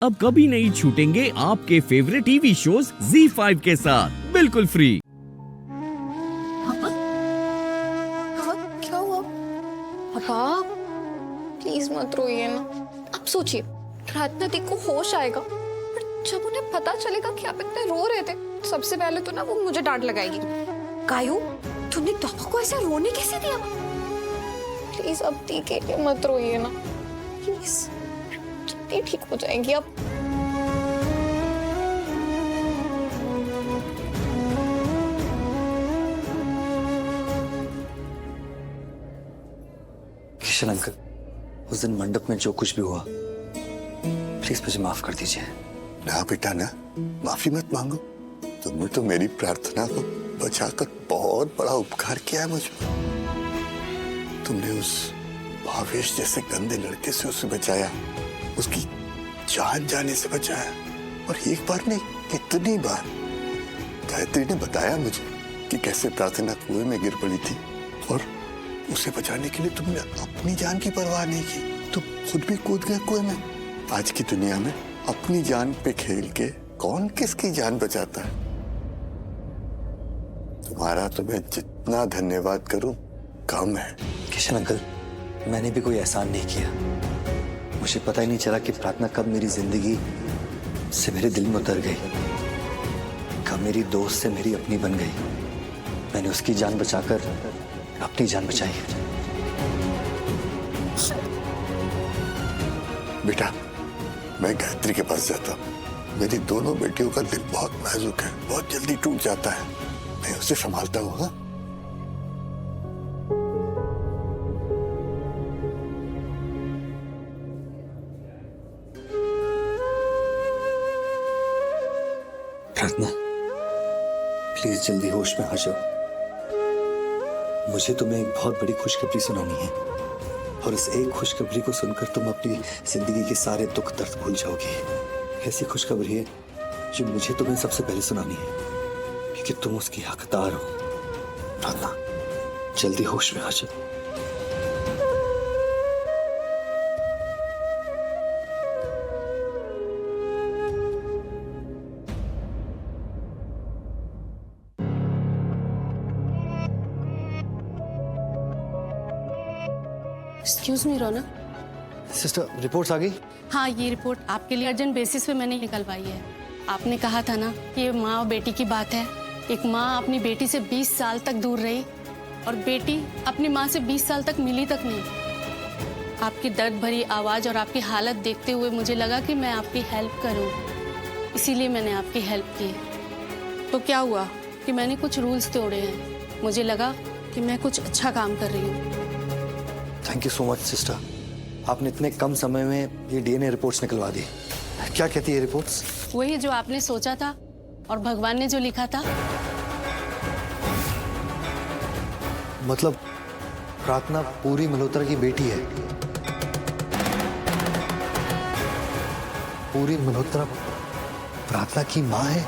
अब कभी नहीं छूटेंगे आपके फेवरेट टीवी शोज ZEE5 के साथ बिल्कुल फ्री। पापा? पापा, क्या हुआ? पापा प्लीज मत रोइए ना। आप सोचिए, रात में को होश आएगा, पर जब उन्हें पता चलेगा कि आप इतने रो रहे थे, सबसे पहले तो ना वो मुझे डांट लगाएगी। कायू, तूने पापा को ऐसा रोने कैसे दिया? प्लीज अब दी के लिए मत रोइए ना, प्लीज। जल्दी ठीक हो जाएंगी अब। किशन अंकल, उस दिन मंडप में जो कुछ भी हुआ, प्लीज मुझे माफ कर दीजिए। ना बेटा ना, माफी मत मांगो। तुमने तो मेरी प्रार्थना को बचाकर बहुत बड़ा उपकार किया है मुझ पर। तुमने उस भावेश जैसे गंदे लड़के से उसे बचाया, उसकी जान जाने से बचाया। और एक बार नहीं, कितनी बार गायत्री ने बताया मुझे कि कैसे प्रार्थना कुएं में गिर पड़ी थी और उसे बचाने के लिए तुमने अपनी जान की परवाह नहीं की, तुम खुद भी कूद गए कुएं में। आज की दुनिया में अपनी जान पे खेल के कौन किसकी जान बचाता है? तुम्हारा तो मैं जितना धन्यवाद करूं कम है। किशन अंकल, मैंने भी कोई एहसान नहीं किया। मुझे पता ही नहीं चला कि प्रार्थना कब मेरी जिंदगी से मेरे दिल में उतर गई, कब मेरी दोस्त से मेरी अपनी बन गई। मैंने उसकी जान बचाकर अपनी जान बचाई है। बेटा, मैं गायत्री के पास जाता हूँ। मेरी दोनों बेटियों का दिल बहुत नाजुक है, बहुत जल्दी टूट जाता है। मैं उसे संभालता हूँ। हाँ? प्रार्थना, प्लीज जल्दी होश में आ जाओ। मुझे तुम्हें एक बहुत बड़ी खुशखबरी सुनानी है, और इस एक खुशखबरी को सुनकर तुम अपनी जिंदगी के सारे दुख दर्द भूल जाओगी। ऐसी खुशखबरी है जो मुझे तुम्हें सबसे पहले सुनानी है, क्योंकि तुम उसकी हकदार हो। प्रार्थना, जल्दी होश में आ जाओ। एक्सक्यूज मी रोना। सिस्टर, रिपोर्ट्स आ गई? हाँ, ये रिपोर्ट आपके लिए अर्जेंट बेसिस पे मैंने निकलवाई है। आपने कहा था ना कि ये माँ और बेटी की बात है। एक माँ अपनी बेटी से 20 साल तक दूर रही और बेटी अपनी माँ से 20 साल तक मिली तक नहीं। आपकी दर्द भरी आवाज़ और आपकी हालत देखते हुए मुझे लगा कि मैं आपकी हेल्प करूँ, इसीलिए मैंने आपकी हेल्प की। तो क्या हुआ कि मैंने कुछ रूल्स तोड़े हैं। मुझे लगा कि मैं कुछ अच्छा काम कर रही हूँ। Thank you so much sister, आपने इतने कम समय में ये डीएनए रिपोर्ट्स निकलवा दी। क्या कहती है रिपोर्ट्स? वही जो आपने सोचा था और भगवान ने जो लिखा था। मतलब प्रार्थना पूरी मल्होत्रा की बेटी है? पूरी मल्होत्रा प्रार्थना की माँ है?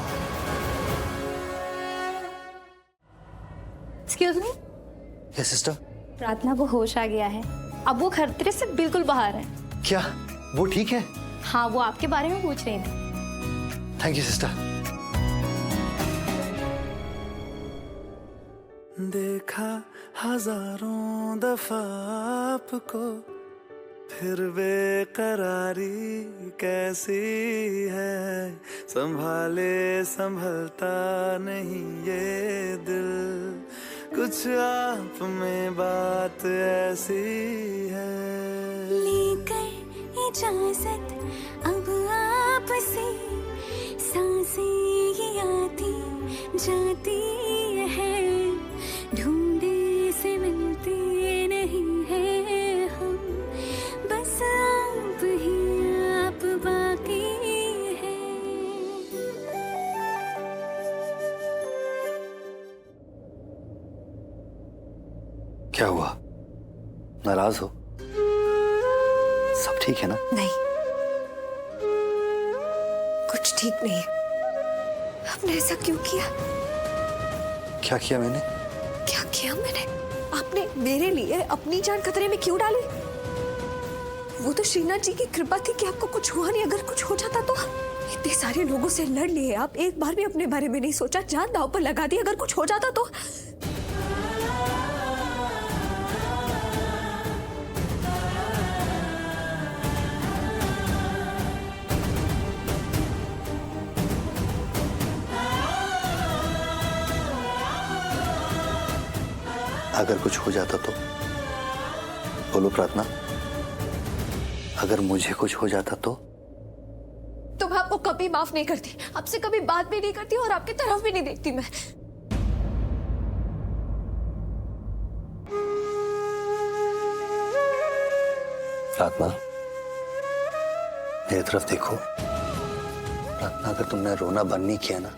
Excuse me, yes sister. प्रार्थना को होश आ गया है, अब वो खतरे से बिल्कुल बाहर है। क्या वो ठीक है? हाँ, वो आपके बारे में पूछ रही थी। Thank you sister. देखा हजारों दफा आपको, फिर बेकरारी कैसी है। संभाले संभलता नहीं ये दिल, कुछ आप में बात ऐसी है। लेकर इजाजत अब आपसे, सांसें ये आती जाती है, ढूंढे से मिलते नहीं है हम, बस आप ही आप बाकी है। क्या हुआ, नाराज हो? सब ठीक है ना? नहीं, कुछ ठीक नहीं है। आपने ऐसा क्यों किया? क्या किया मैंने? क्या किया मैंने? आपने मेरे लिए अपनी जान खतरे में क्यों डाली? वो तो श्रीनाथ जी की कृपा थी कि आपको कुछ हुआ नहीं। अगर कुछ हो जाता तो इतने सारे लोगों से लड़ लिए आप, एक बार भी अपने बारे में नहीं सोचा, जान दांव पर लगा दी। अगर कुछ हो जाता तो अगर कुछ हो जाता तो बोलो प्रार्थना, अगर मुझे कुछ हो जाता तो मैं आपको कभी माफ नहीं करती, आपसे कभी बात भी नहीं करती और आपकी तरफ भी नहीं देखती मैं। प्रार्थना, मेरी तरफ देखो। प्रार्थना, अगर तुमने रोना बंद नहीं किया ना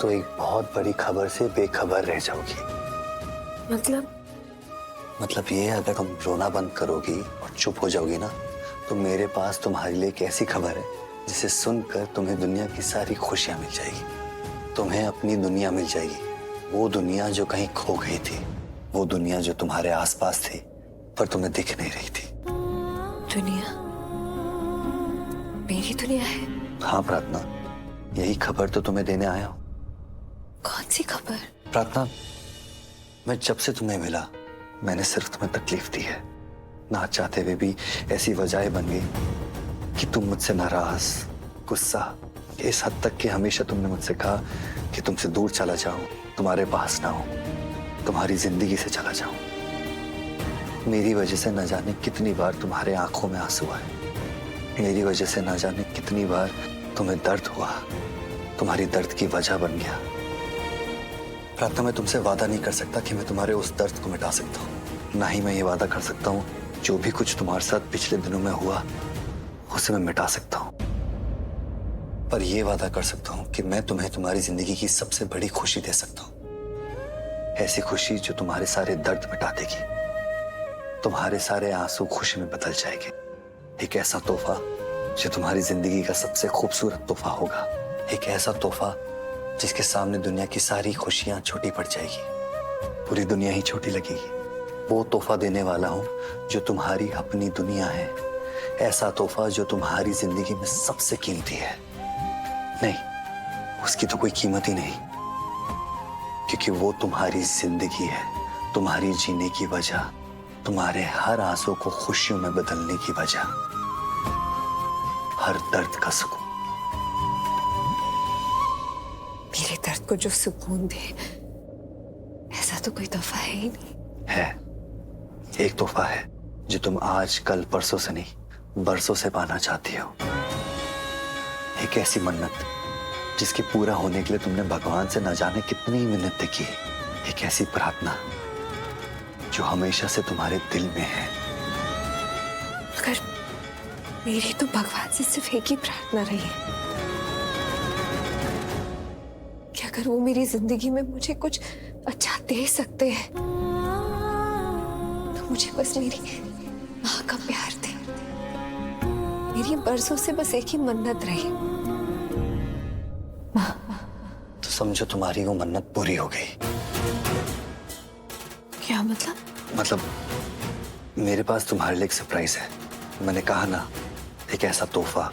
तो एक बहुत बड़ी खबर से बेखबर रह जाओगी। मतलब ये है, अगर तुम रोना बंद करोगी और चुप हो जाओगी ना तो मेरे पास तुम्हारे लिए एक ऐसी खबर है जिसे सुनकर तुम्हें दुनिया की सारी खुशियां मिल जाएगी। तुम्हें अपनी दुनिया मिल जाएगी, वो दुनिया जो कहीं खो गई थी, वो दुनिया जो तुम्हारे आसपास थी पर तुम्हें दिख नहीं रही थी। दुनिया मेरी दुनिया है? हाँ प्रार्थना, यही खबर तो तुम्हें देने आया हूँ। कौन सी खबर? प्रार्थना, मैं जब से तुम्हें मिला मैंने सिर्फ तुम्हें तकलीफ दी है। ना चाहते हुए भी ऐसी वजह बन गई कि तुम मुझसे नाराज, गुस्सा, इस हद तक कि हमेशा तुमने मुझसे कहा कि तुमसे दूर चला जाऊं, तुम्हारे पास ना हो, तुम्हारी जिंदगी से चला जाऊं। मेरी वजह से न जाने कितनी बार तुम्हारे आंखों में आंसू आए, मेरी वजह से न जाने कितनी बार तुम्हें दर्द हुआ, तुम्हारी दर्द की वजह बन गया। प्रार्थना, मैं तुमसे वादा नहीं कर सकता कि मैं तुम्हारे उस दर्द को मिटा सकता हूँ। ना ही मैं ये वादा कर सकता हूँ जो भी कुछ तुम्हारे साथ पिछले दिनों में हुआ उसे मैं मिटा सकता हूँ। पर यह वादा कर सकता हूँ कि मैं तुम्हें तुम्हारी जिंदगी की सबसे बड़ी खुशी दे सकता हूँ। ऐसी खुशी जो तुम्हारे सारे दर्द मिटा देगी, तुम्हारे सारे आंसू खुशी में बदल जाएंगे। एक ऐसा तोहफा जो तुम्हारी जिंदगी का सबसे खूबसूरत तोहफा होगा। एक ऐसा तोहफा जिसके सामने दुनिया की सारी खुशियां छोटी पड़ जाएगी, पूरी दुनिया ही छोटी लगेगी। वो तोहफा देने वाला हूं जो तुम्हारी अपनी दुनिया है। ऐसा तोहफा जो तुम्हारी जिंदगी में सबसे कीमती है। नहीं, उसकी तो कोई कीमत ही नहीं, क्योंकि वो तुम्हारी जिंदगी है, तुम्हारी जीने की वजह, तुम्हारे हर आंसू को खुशियों में बदलने की वजह, हर दर्द का सुकून। मेरे दर्द को जो सुकून दे, ऐसा तो कोई तोहफा है ही नहीं। है, एक तोहफा है जो तुम आज कल परसों से नहीं बरसों से पाना चाहती हो। एक ऐसी मन्नत जिसके पूरा होने के लिए तुमने भगवान से न जाने कितनी मिन्नतें की। एक ऐसी प्रार्थना जो हमेशा से तुम्हारे दिल में है। मगर मेरी तो भगवान से सिर्फ एक ही प्रार्थना रही है कि अगर वो मेरी जिंदगी में मुझे कुछ अच्छा दे सकते हैं तो मुझे बस मेरी माँ का प्यार दे। मेरी बरसों से बस एक ही मन्नत रही, माँ। तो समझो तुम्हारी वो मन्नत पूरी हो गई। क्या मतलब? मतलब मेरे पास तुम्हारे लिए एक सरप्राइज है। मैंने कहा ना, एक ऐसा तोहफा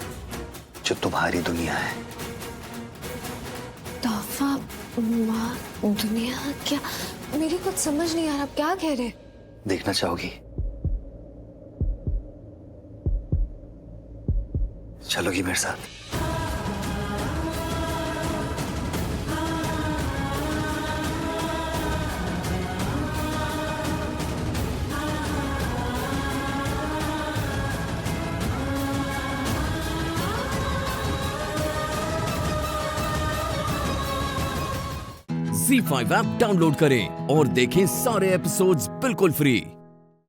जो तुम्हारी दुनिया है। तोहफा? माँ, दुनिया? क्या? मेरी कुछ समझ नहीं आ रहा, आप क्या कह रहे? देखना चाहोगी? चलोगी मेरे साथ? Z5 ऐप डाउनलोड करें और देखें सारे एपिसोड्स बिल्कुल फ्री।